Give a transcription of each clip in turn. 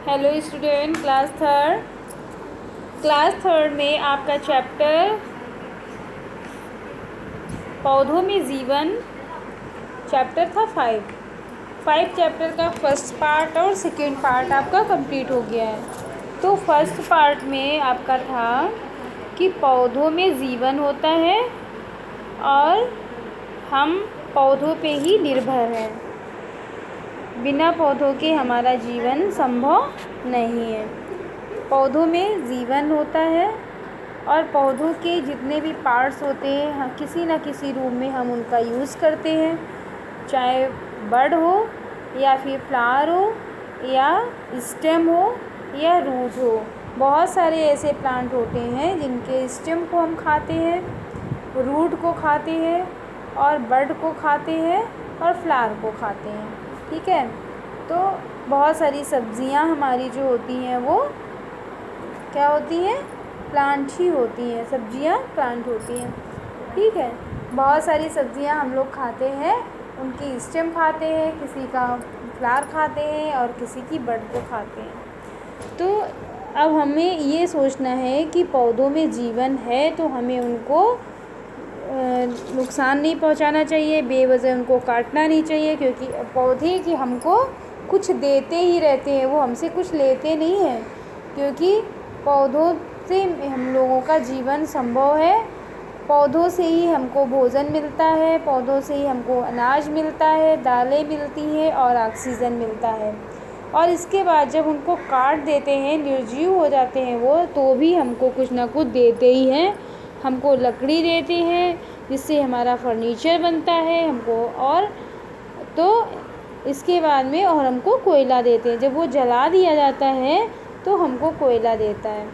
Hello student, class third में आपका chapter पौधों में जीवन चैप्टर था 5 चैप्टर का फर्स्ट पार्ट और सेकेंड पार्ट आपका कंप्लीट हो गया है। तो फर्स्ट पार्ट में आपका था कि पौधों में जीवन होता है और हम पौधों पे ही निर्भर हैं। बिना पौधों के हमारा जीवन संभव नहीं है। पौधों में जीवन होता है और पौधों के जितने भी पार्ट्स होते हैं किसी न किसी रूप में हम उनका यूज़ करते हैं, चाहे बड हो या फिर फ्लावर हो या स्टेम हो या रूट हो। बहुत सारे ऐसे प्लांट होते हैं जिनके स्टेम को हम खाते हैं, रूट को खाते हैं और बड को खाते हैं और फ्लावर को खाते हैं। ठीक है, तो बहुत सारी सब्जियां हमारी जो होती हैं वो क्या होती हैं, प्लांट ही होती हैं। सब्जियां प्लांट होती हैं। ठीक है, बहुत सारी सब्जियां हम लोग खाते हैं, उनकी स्टेम खाते हैं, किसी का फ्लावर खाते हैं और किसी की बड को खाते हैं। तो अब हमें ये सोचना है कि पौधों में जीवन है तो हमें उनको नुकसान नहीं पहुंचाना चाहिए, बेवजह उनको काटना नहीं चाहिए, क्योंकि पौधे कि हमको कुछ देते ही रहते हैं, वो हमसे कुछ लेते नहीं हैं। क्योंकि पौधों से हम लोगों का जीवन संभव है। पौधों से ही हमको भोजन मिलता है, पौधों से ही हमको अनाज मिलता है, दालें मिलती हैं और ऑक्सीजन मिलता है। और इसके बाद जब उनको काट देते हैं, निर्जीव हो जाते हैं वो, तो भी हमको कुछ ना कुछ देते ही हैं। हमको लकड़ी देते हैं जिससे हमारा फर्नीचर बनता है हमको, और तो इसके बाद में और हमको कोयला देते हैं। जब वो जला दिया जाता है तो हमको कोयला देता है।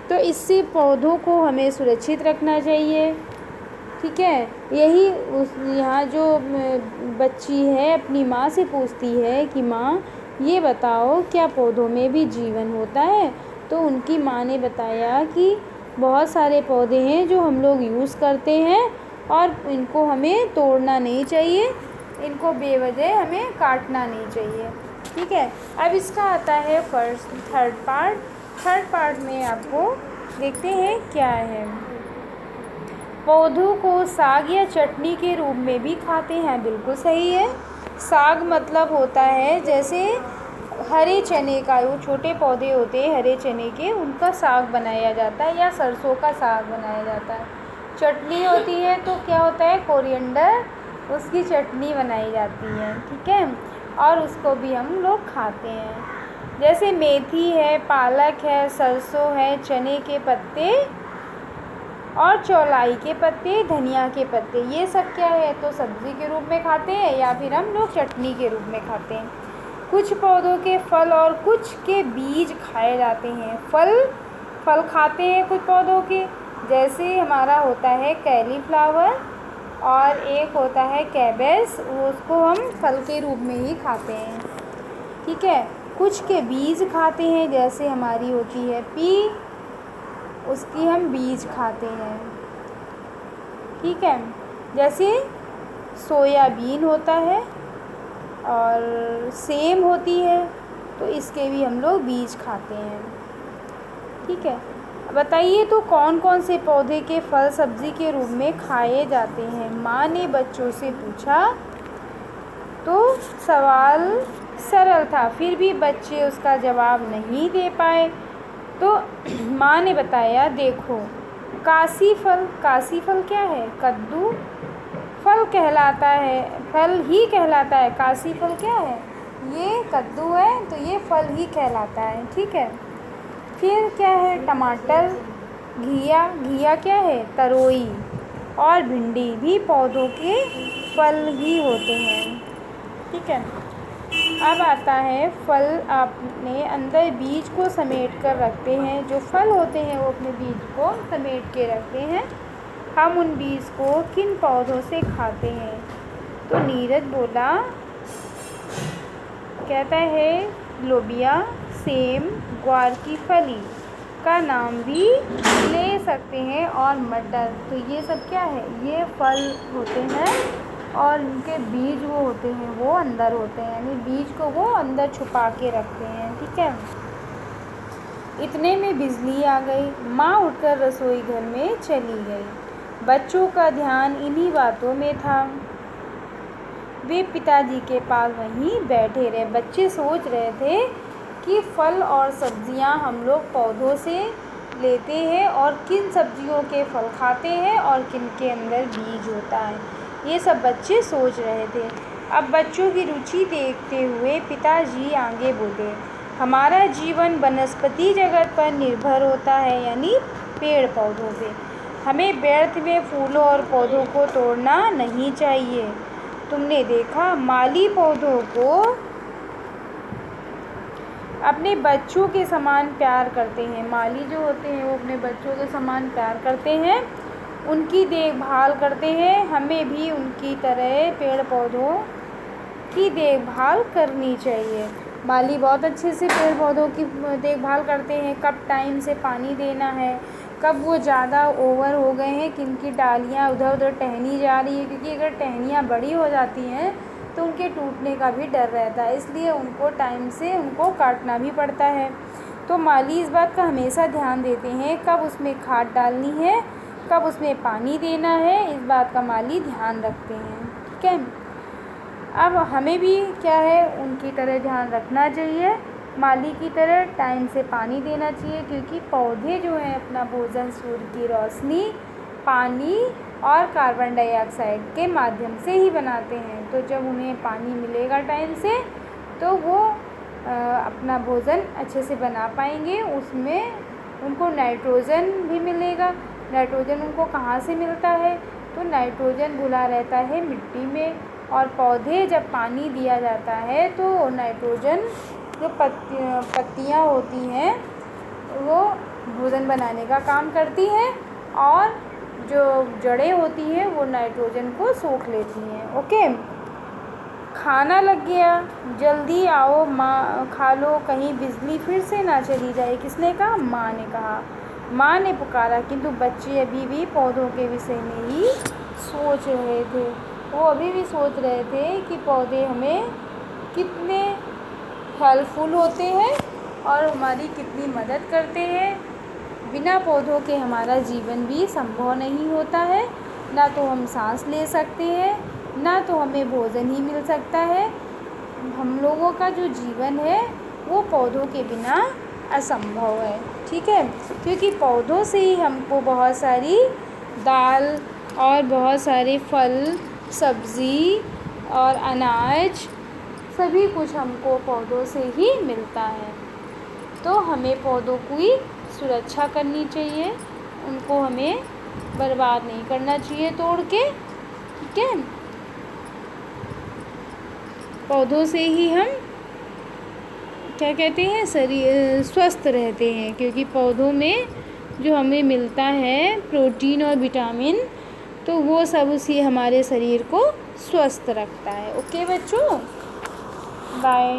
तो इससे पौधों को हमें सुरक्षित रखना चाहिए। ठीक है, यही यहाँ जो बच्ची है अपनी माँ से पूछती है कि माँ ये बताओ क्या पौधों में भी जीवन होता है। तो उनकी माँ ने बताया कि बहुत सारे पौधे हैं जो हम लोग यूज़ करते हैं और इनको हमें तोड़ना नहीं चाहिए, इनको बेवजह हमें काटना नहीं चाहिए। ठीक है, अब इसका आता है थर्ड पार्ट में आपको देखते हैं क्या है। पौधों को साग या चटनी के रूप में भी खाते हैं। बिल्कुल सही है। साग मतलब होता है जैसे हरे चने का, वो छोटे पौधे होते हैं हरे चने के, उनका साग बनाया जाता है या सरसों का साग बनाया जाता है। चटनी होती है तो क्या होता है, कोरिएंडर, उसकी चटनी बनाई जाती है। ठीक है, और उसको भी हम लोग खाते हैं। जैसे मेथी है, पालक है, सरसों है, चने के पत्ते और चौलाई के पत्ते, धनिया के पत्ते, ये सब क्या है तो सब्ज़ी के रूप में खाते हैं या फिर हम लोग चटनी के रूप में खाते हैं। कुछ पौधों के फल और कुछ के बीज खाए जाते हैं। फल खाते हैं कुछ पौधों के, जैसे हमारा होता है कैलीफ्लावर और एक होता है कैबेज, उसको हम फल के रूप में ही खाते हैं। ठीक है, कुछ के बीज खाते हैं, जैसे हमारी होती है पी, उसकी हम बीज खाते हैं। ठीक है, जैसे सोयाबीन होता है और सेम होती है, तो इसके भी हम लोग बीज खाते हैं। ठीक है, बताइए तो कौन कौन से पौधे के फल सब्जी के रूप में खाए जाते हैं। माँ ने बच्चों से पूछा तो सवाल सरल था, फिर भी बच्चे उसका जवाब नहीं दे पाए। तो माँ ने बताया, देखो काशी फल क्या है, कद्दू फल कहलाता है, फल ही कहलाता है। काशी फल क्या है, ये कद्दू है तो ये फल ही कहलाता है। ठीक है, फिर क्या है, टमाटर, घिया क्या है, तरोई, और भिंडी भी पौधों के फल ही होते हैं। ठीक है, अब आता है फल। अपने अंदर बीज को समेट कर रखते हैं, जो फल होते हैं वो अपने बीज को समेट के रखते हैं। हम उन बीज को किन पौधों से खाते हैं। तो नीरज बोला, कहता है लोबिया, सेम, ग्वार की फली का नाम भी ले सकते हैं और मटर। तो ये सब क्या है, ये फल होते हैं और इनके बीज वो होते हैं वो अंदर होते हैं, यानी बीज को वो अंदर छुपा के रखते हैं। ठीक है, इतने में बिजली आ गई। माँ उठकर रसोई घर में चली गई। बच्चों का ध्यान इन्हीं बातों में था। वे पिताजी के पास वहीं बैठे रहे। बच्चे सोच रहे थे कि फल और सब्जियां हम लोग पौधों से लेते हैं और किन सब्जियों के फल खाते हैं और किन के अंदर बीज होता है, ये सब बच्चे सोच रहे थे। अब बच्चों की रुचि देखते हुए पिताजी आगे बोले, हमारा जीवन वनस्पति जगत पर निर्भर होता है, यानी पेड़ पौधों पे। हमें व्यर्थ में फूलों और पौधों को तोड़ना नहीं चाहिए। तुमने देखा, माली पौधों को अपने बच्चों के समान प्यार करते हैं। माली जो होते हैं वो अपने बच्चों के समान प्यार करते हैं, उनकी देखभाल करते हैं। हमें भी उनकी तरह पेड़ पौधों की देखभाल करनी चाहिए। माली बहुत अच्छे से पेड़ पौधों की देखभाल करते हैं। कब टाइम से पानी देना है, कब वो ज़्यादा ओवर हो गए हैं, किनकी डालियाँ उधर उधर टहनी जा रही है, क्योंकि अगर टहनियाँ बड़ी हो जाती हैं तो उनके टूटने का भी डर रहता है, इसलिए उनको टाइम से उनको काटना भी पड़ता है। तो माली इस बात का हमेशा ध्यान देते हैं, कब उसमें खाद डालनी है, कब उसमें पानी देना है, इस बात का माली ध्यान रखते हैं। ठीक है, अब हमें भी क्या है, उनकी तरह ध्यान रखना चाहिए, माली की तरह टाइम से पानी देना चाहिए, क्योंकि पौधे जो हैं अपना भोजन सूर्य की रोशनी, पानी और कार्बन डाइऑक्साइड के माध्यम से ही बनाते हैं। तो जब उन्हें पानी मिलेगा टाइम से तो वो अपना भोजन अच्छे से बना पाएंगे। उसमें उनको नाइट्रोजन भी मिलेगा। नाइट्रोजन उनको कहाँ से मिलता है, तो नाइट्रोजन घुला रहता है मिट्टी में, और पौधे जब पानी दिया जाता है तो नाइट्रोजन जो पत्तियाँ होती हैं वो भोजन बनाने का काम करती हैं, और जो जड़ें होती हैं वो नाइट्रोजन को सोख लेती हैं। ओके, खाना लग गया, जल्दी आओ माँ खा लो, कहीं बिजली फिर से ना चली जाए। किसने कहा? माँ ने कहा। माँ ने पुकारा, किंतु बच्चे अभी भी पौधों के विषय में ही सोच रहे थे। वो अभी भी सोच रहे थे कि पौधे हमें कितने हेल्पफुल होते हैं और हमारी कितनी मदद करते हैं। बिना पौधों के हमारा जीवन भी संभव नहीं होता है। ना तो हम सांस ले सकते हैं, ना तो हमें भोजन ही मिल सकता है। हम लोगों का जो जीवन है वो पौधों के बिना असंभव है। ठीक है, क्योंकि पौधों से ही हमको बहुत सारी दाल और बहुत सारे फल, सब्ज़ी और अनाज, सभी कुछ हमको पौधों से ही मिलता है। तो हमें पौधों की सुरक्षा करनी चाहिए, उनको हमें बर्बाद नहीं करना चाहिए तोड़ के। ठीक है, पौधों से ही हम क्या कहते हैं, शरीर स्वस्थ रहते हैं, क्योंकि पौधों में जो हमें मिलता है प्रोटीन और विटामिन, तो वो सब उसी हमारे शरीर को स्वस्थ रखता है। ओके बच्चों, बाय।